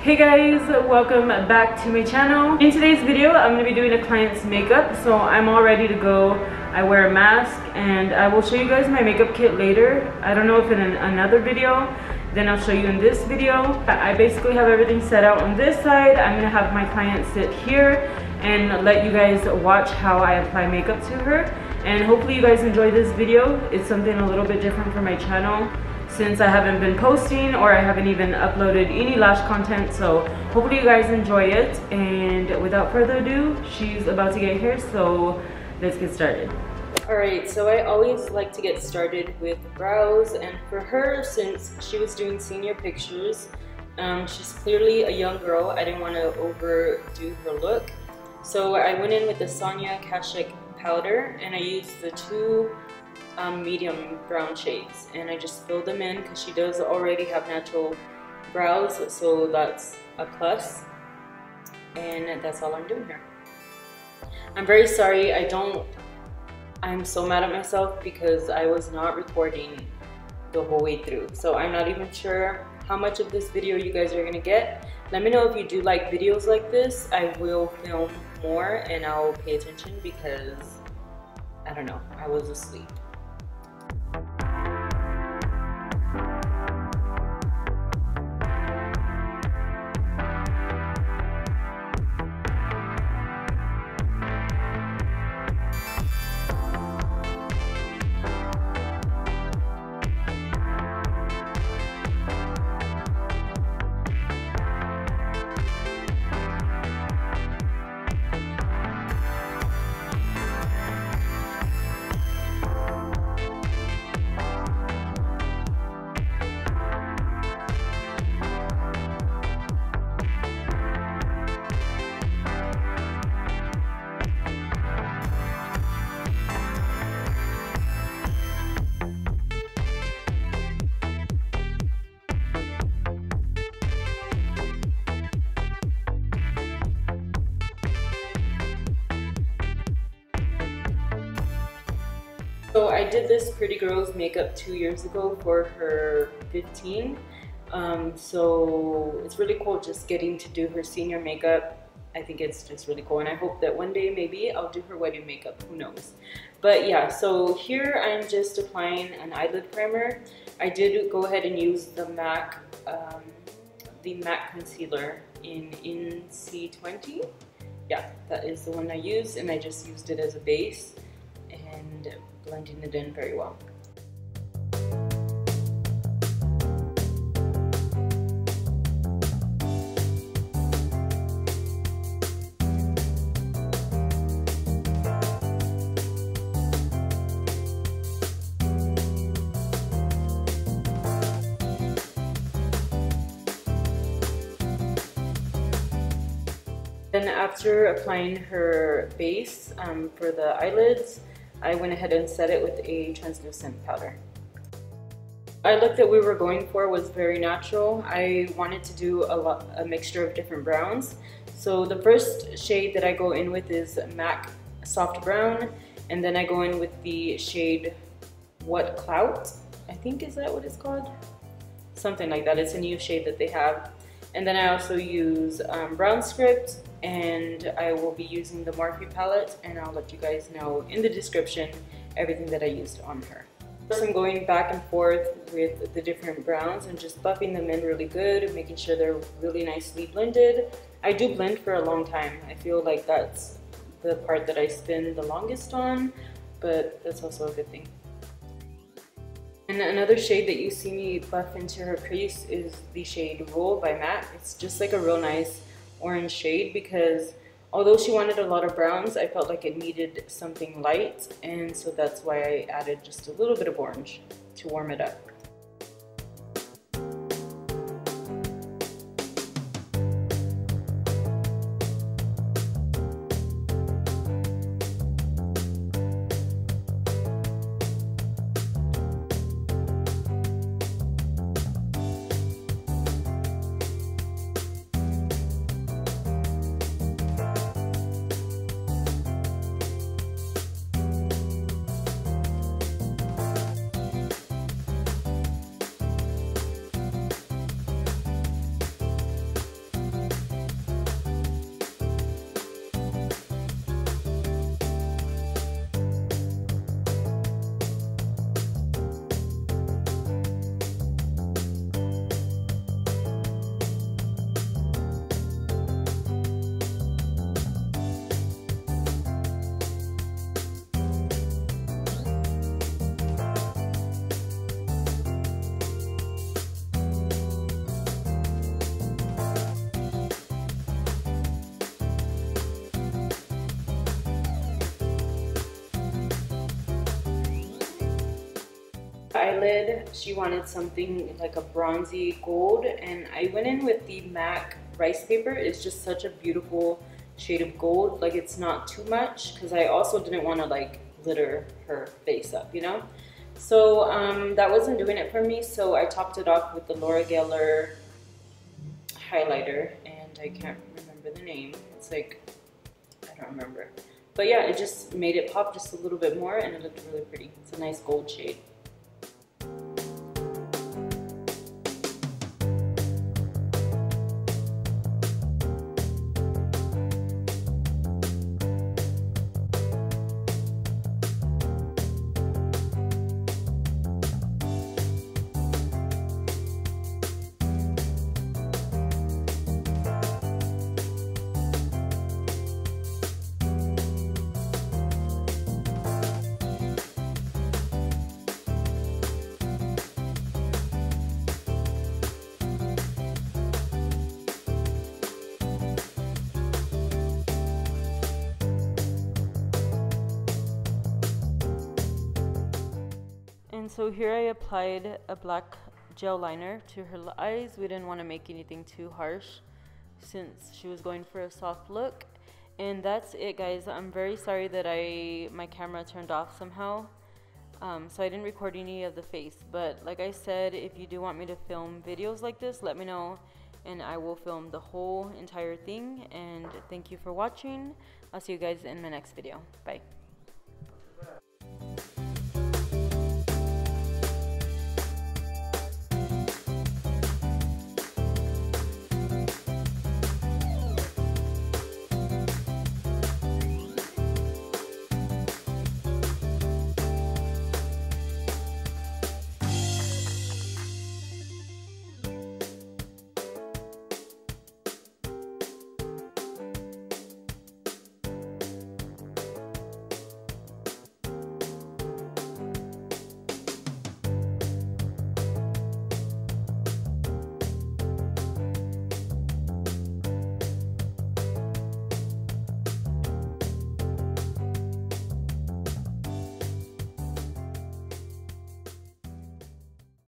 Hey guys, welcome back to my channel. In today's video, I'm going to be doing a client's makeup, so I'm all ready to go. I wear a mask and I will show you guys my makeup kit later. I don't know if in another video, then I'll show you in this video. I basically have everything set out on this side. I'm going to have my client sit here and let you guys watch how I apply makeup to her. And hopefully you guys enjoy this video. It's something a little bit different for my channel, since I haven't been posting or I haven't even uploaded any lash content. So hopefully you guys enjoy it, and without further ado, she's about to get here, so let's get started. Alright, so I always like to get started with brows, and for her, since she was doing senior pictures, she's clearly a young girl. I didn't want to overdo her look, so I went in with the Sonia Kashuk powder, and I used the two medium brown shades, and I just filled them in because she does already have natural brows, so that's a plus, and that's all I'm doing here. I'm very sorry, I'm so mad at myself because I was not recording the whole way through, so I'm not even sure how much of this video you guys are gonna get. Let me know if you do like videos like this. I will film more and I'll pay attention because I don't know, I was asleep. So I did this pretty girl's makeup 2 years ago for her 15. So it's really cool just getting to do her senior makeup. I think it's just really cool, and I hope that one day maybe I'll do her wedding makeup, who knows. But yeah, so here I'm just applying an eyelid primer. I did go ahead and use the MAC concealer in C20. Yeah, that is the one I used, and I just used it as a base and blending it in very well. Then after applying her base for the eyelids, I went ahead and set it with a translucent powder. The eye look that we were going for was very natural. I wanted to do a mixture of different browns. So the first shade that I go in with is MAC Soft Brown, and then I go in with the shade What Clout, I think, is that what it's called? Something like that. It's a new shade that they have. And then I also use Brown Script, and I will be using the Morphe palette, and I'll let you guys know in the description everything that I used on her. First, I'm going back and forth with the different browns and just buffing them in really good, making sure they're really nicely blended. I do blend for a long time. I feel like that's the part that I spend the longest on, but that's also a good thing. And another shade that you see me buff into her crease is the shade Rule by MAC. It's just like a real nice orange shade, because although she wanted a lot of browns, I felt like it needed something light, and so that's why I added just a little bit of orange to warm it up. Eyelid, she wanted something like a bronzy gold, and I went in with the MAC rice paper. It's just such a beautiful shade of gold. Like, it's not too much because I also didn't want to like glitter her face up, you know. So that wasn't doing it for me, so I topped it off with the Laura Geller highlighter, and I can't remember the name. It's like, I don't remember, but yeah, it just made it pop just a little bit more, and it looked really pretty. It's a nice gold shade. And so here I applied a black gel liner to her eyes. We didn't want to make anything too harsh since she was going for a soft look. And that's it, guys. I'm very sorry that my camera turned off somehow. So I didn't record any of the face. But like I said, if you do want me to film videos like this, let me know, and I will film the whole entire thing. And thank you for watching. I'll see you guys in my next video. Bye.